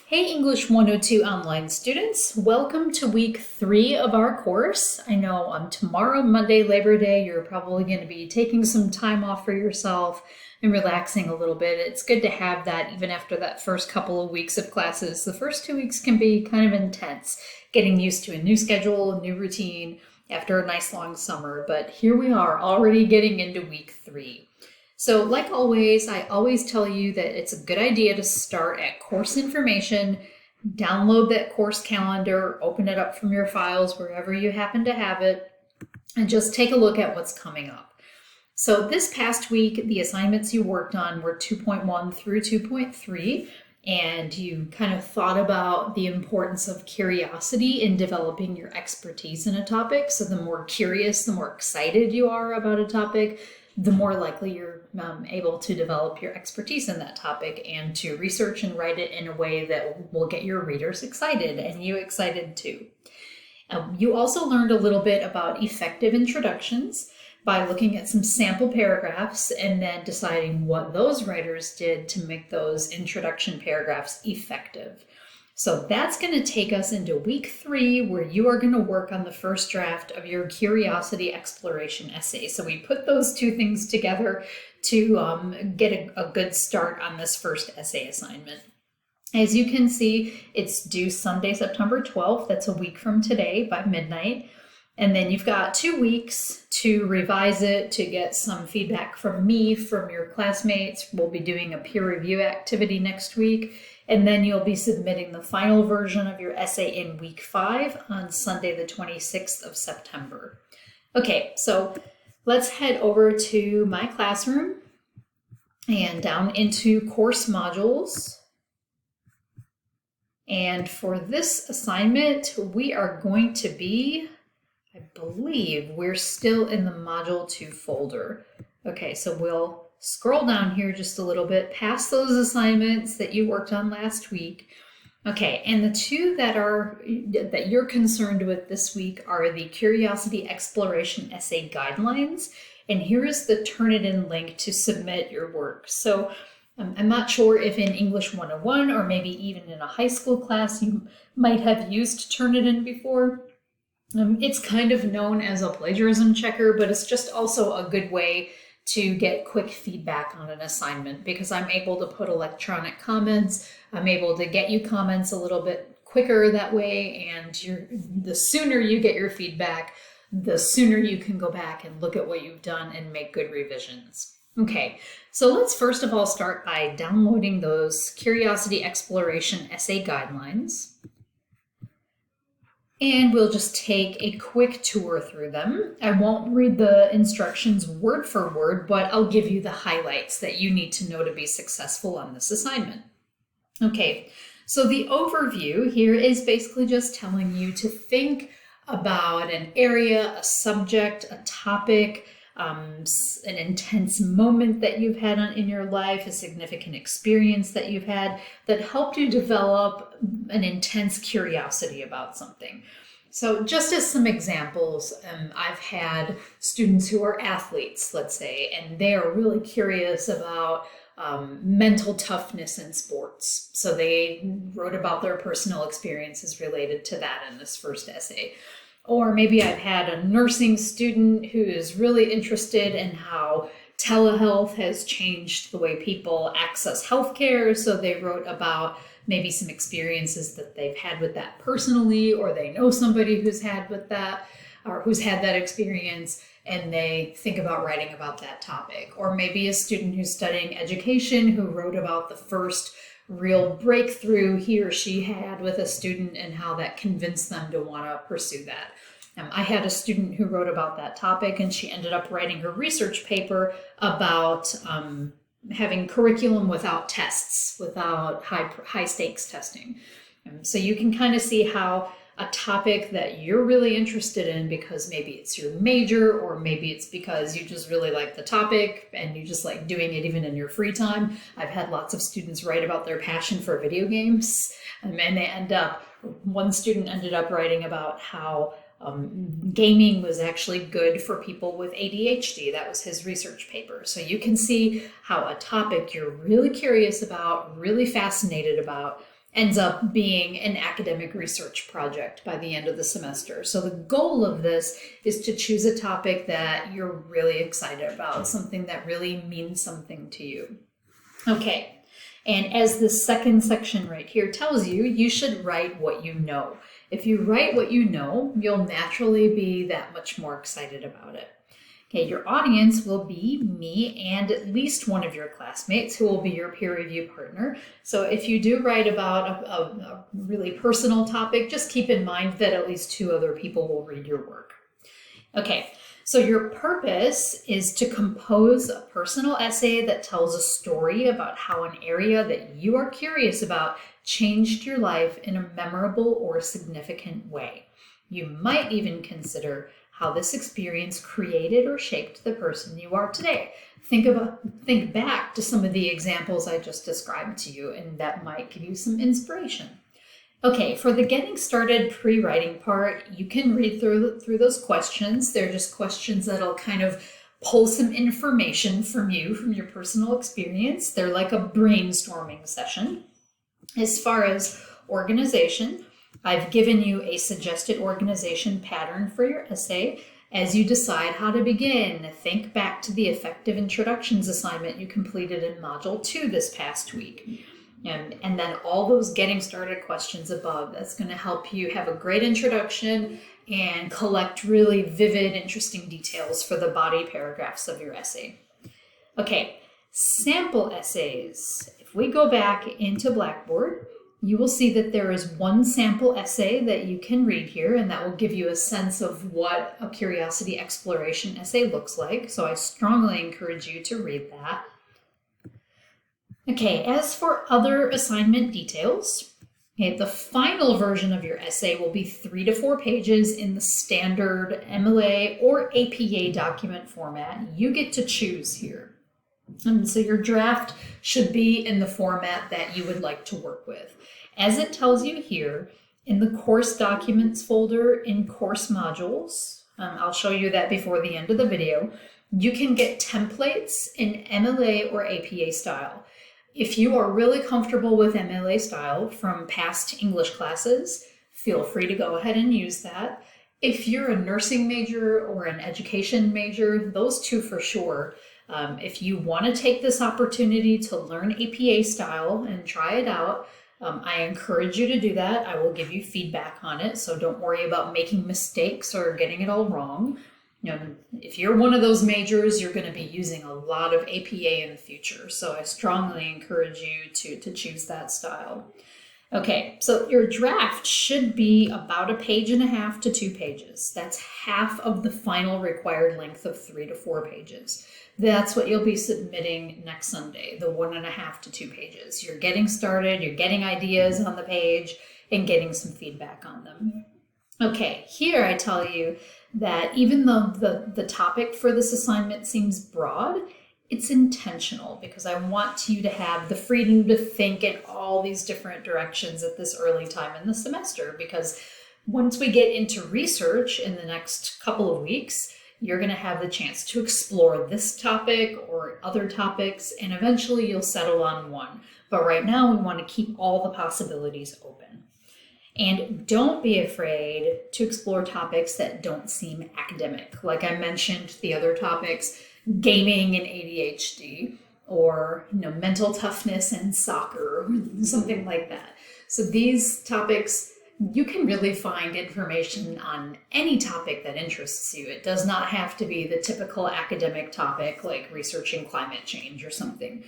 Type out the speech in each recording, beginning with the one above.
Hey English 102 online students, welcome to week 3 of our course. I know tomorrow, Monday, Labor Day, you're probably going to be taking some time off for yourself and relaxing a little bit. It's good to have that even after that first couple of weeks of classes. The first 2 weeks can be kind of intense, getting used to a new schedule, a new routine after a nice long summer. But here we are already getting into week 3. So like always, I always tell you that it's a good idea to start at course information, download that course calendar, open it up from your files wherever you happen to have it, and just take a look at what's coming up. So this past week, the assignments you worked on were 2.1 through 2.3, and you kind of thought about the importance of curiosity in developing your expertise in a topic. So the more curious, the more excited you are about a topic, the more likely you're able to develop your expertise in that topic and to research and write it in a way that will get your readers excited and you excited too. You also learned a little bit about effective introductions by looking at some sample paragraphs and then deciding what those writers did to make those introduction paragraphs effective. So that's going to take us into week 3, where you are going to work on the first draft of your curiosity exploration essay. So we put those two things together to get a good start on this first essay assignment. As you can see, it's due Sunday, September 12th. That's a week from today by midnight. And then you've got 2 weeks to revise it, to get some feedback from me, from your classmates. We'll be doing a peer review activity next week. And then you'll be submitting the final version of your essay in week 5 on Sunday, the 26th of September. Okay, so let's head over to my classroom and down into course modules. And for this assignment, we are going to be, I believe we're still in the Module 2 folder. Okay, so we'll scroll down here just a little bit past those assignments that you worked on last week. Okay, and the two that you're concerned with this week are the Curiosity Exploration Essay Guidelines, and here is the Turnitin link to submit your work. So I'm not sure if in English 101 or maybe even in a high school class you might have used Turnitin before. It's kind of known as a plagiarism checker, but it's just also a good way to get quick feedback on an assignment because I'm able to put electronic comments. I'm able to get you comments a little bit quicker that way, and the sooner you get your feedback, the sooner you can go back and look at what you've done and make good revisions. Okay, so let's first of all start by downloading those Curiosity Exploration Essay Guidelines. And we'll just take a quick tour through them. I won't read the instructions word for word, but I'll give you the highlights that you need to know to be successful on this assignment. Okay, so the overview here is basically just telling you to think about an area, a subject, a topic, an intense moment that you've had in your life, a significant experience that you've had that helped you develop an intense curiosity about something. So just as some examples, I've had students who are athletes, let's say, and they are really curious about mental toughness in sports. So they wrote about their personal experiences related to that in this first essay. Or maybe I've had a nursing student who is really interested in how telehealth has changed the way people access healthcare. So they wrote about maybe some experiences that they've had with that personally, or they know somebody who's had with that, or who's had that experience, and they think about writing about that topic. Or maybe a student who's studying education who wrote about the first real breakthrough he or she had with a student and how that convinced them to want to pursue that. I had a student who wrote about that topic, and she ended up writing her research paper about having curriculum without tests, without high stakes testing. So you can kind of see how a topic that you're really interested in, because maybe it's your major, or maybe it's because you just really like the topic and you just like doing it even in your free time. I've had lots of students write about their passion for video games, and one student ended up writing about how gaming was actually good for people with ADHD. That was his research paper. So you can see how a topic you're really curious about, really fascinated about, ends up being an academic research project by the end of the semester. So the goal of this is to choose a topic that you're really excited about, something that really means something to you. Okay, and as the second section right here tells you, you should write what you know. If you write what you know, you'll naturally be that much more excited about it. Okay, your audience will be me and at least one of your classmates who will be your peer review partner. So if you do write about a really personal topic, just keep in mind that at least 2 other people will read your work. Okay, so your purpose is to compose a personal essay that tells a story about how an area that you are curious about changed your life in a memorable or significant way. You might even consider how this experience created or shaped the person you are today. Think back to some of the examples I just described to you, and that might give you some inspiration. Okay, for the getting started pre-writing part, you can read through those questions. They're just questions that'll kind of pull some information from you, from your personal experience. They're like a brainstorming session. As far as organization, I've given you a suggested organization pattern for your essay. As you decide how to begin, think back to the effective introductions assignment you completed in Module 2 this past week. And then all those getting started questions above, that's going to help you have a great introduction and collect really vivid, interesting details for the body paragraphs of your essay. Okay, sample essays. If we go back into Blackboard, you will see that there is one sample essay that you can read here, and that will give you a sense of what a curiosity exploration essay looks like. So I strongly encourage you to read that. Okay, as for other assignment details, the final version of your essay will be 3 to 4 pages in the standard MLA or APA document format. You get to choose here. And so your draft should be in the format that you would like to work with. As it tells you here, in the course documents folder in course modules, I'll show you that before the end of the video, you can get templates in MLA or APA style. If you are really comfortable with MLA style from past English classes, feel free to go ahead and use that. If you're a nursing major or an education major, those 2 for sure. If you want to take this opportunity to learn APA style and try it out, I encourage you to do that. I will give you feedback on it, so don't worry about making mistakes or getting it all wrong. If you're one of those majors, you're going to be using a lot of APA in the future, so I strongly encourage you to choose that style. Okay, so your draft should be about 1.5 pages to 2 pages. That's half of the final required length of 3 to 4 pages. That's what you'll be submitting next Sunday, the 1.5 to 2 pages. You're getting started, you're getting ideas on the page, and getting some feedback on them. Okay, here I tell you that even though the topic for this assignment seems broad, it's intentional because I want you to have the freedom to think in all these different directions at this early time in the semester, because once we get into research in the next couple of weeks, you're going to have the chance to explore this topic or other topics, and eventually you'll settle on one. But right now we want to keep all the possibilities open. And don't be afraid to explore topics that don't seem academic. Like I mentioned, the other topics, gaming and ADHD, or mental toughness and soccer, or something like that. So these topics, you can really find information on any topic that interests you. It does not have to be the typical academic topic like researching climate change or something.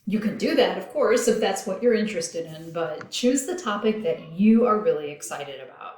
You can do that, of course, if that's what you're interested in, but choose the topic that you are really excited about.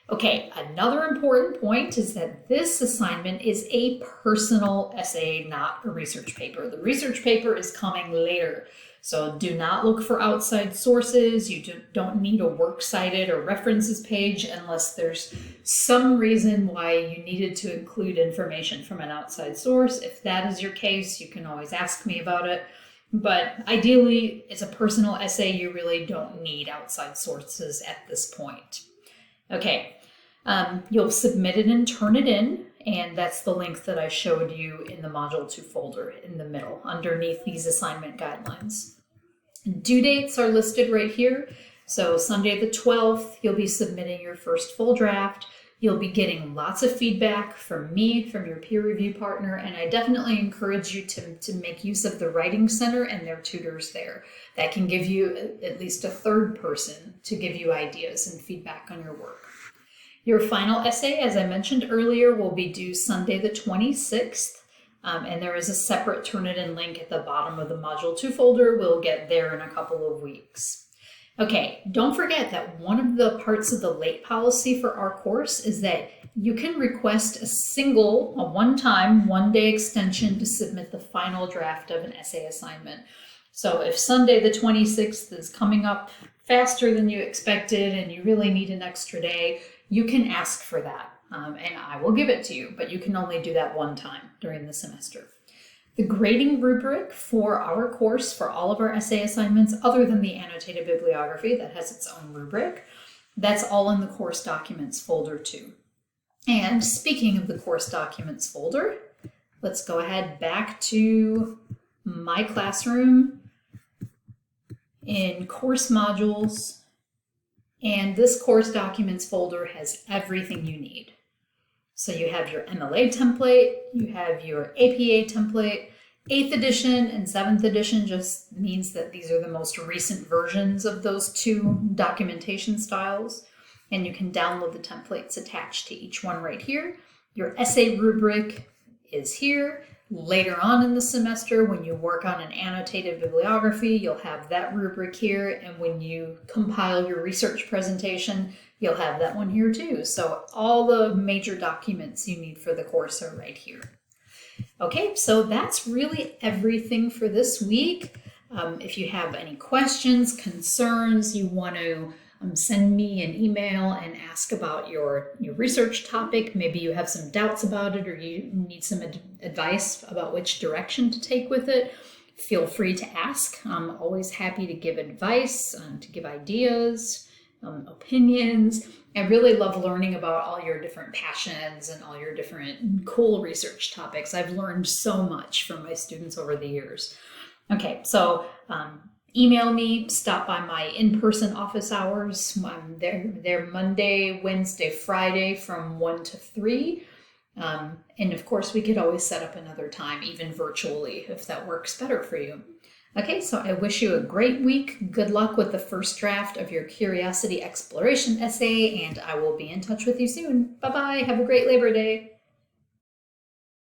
Okay, another important point is that this assignment is a personal essay, not a research paper. The research paper is coming later, so do not look for outside sources. You don't need a works cited or references page unless there's some reason why you needed to include information from an outside source. If that is your case, you can always ask me about it. But ideally, it's a personal essay. You really don't need outside sources at this point. Okay, you'll submit it and turn it in, and that's the link that I showed you in the Module 2 folder in the middle, underneath these assignment guidelines. Due dates are listed right here. So Sunday the 12th, you'll be submitting your first full draft. You'll be getting lots of feedback from me, from your peer review partner, and I definitely encourage you to make use of the Writing Center and their tutors there. That can give you at least a third person to give you ideas and feedback on your work. Your final essay, as I mentioned earlier, will be due Sunday the 26th. And there is a separate Turnitin link at the bottom of the Module 2 folder. We'll get there in a couple of weeks. Okay, don't forget that one of the parts of the late policy for our course is that you can request a one-time, one-day extension to submit the final draft of an essay assignment. So if Sunday the 26th is coming up faster than you expected and you really need an extra day, you can ask for that. And I will give it to you, but you can only do that one time during the semester. The grading rubric for our course, for all of our essay assignments, other than the annotated bibliography that has its own rubric, that's all in the course documents folder too. And speaking of the course documents folder, let's go ahead back to my classroom in course modules. And this course documents folder has everything you need. So you have your MLA template, you have your APA template. 8th edition and 7th edition just means that these are the most recent versions of those two documentation styles. And you can download the templates attached to each one right here. Your essay rubric is here. Later on in the semester, when you work on an annotated bibliography, you'll have that rubric here. And when you compile your research presentation, you'll have that one here too. So all the major documents you need for the course are right here. Okay, so that's really everything for this week. If you have any questions, concerns, you want to send me an email and ask about your research topic. Maybe you have some doubts about it or you need some advice about which direction to take with it. Feel free to ask. I'm always happy to give advice, to give ideas, opinions. I really love learning about all your different passions and all your different cool research topics. I've learned so much from my students over the years. Okay, so email me, stop by my in-person office hours. They're Monday, Wednesday, Friday from 1 to 3. And of course, we could always set up another time, even virtually, if that works better for you. Okay, so I wish you a great week. Good luck with the first draft of your curiosity exploration essay, and I will be in touch with you soon. Bye-bye. Have a great Labor Day.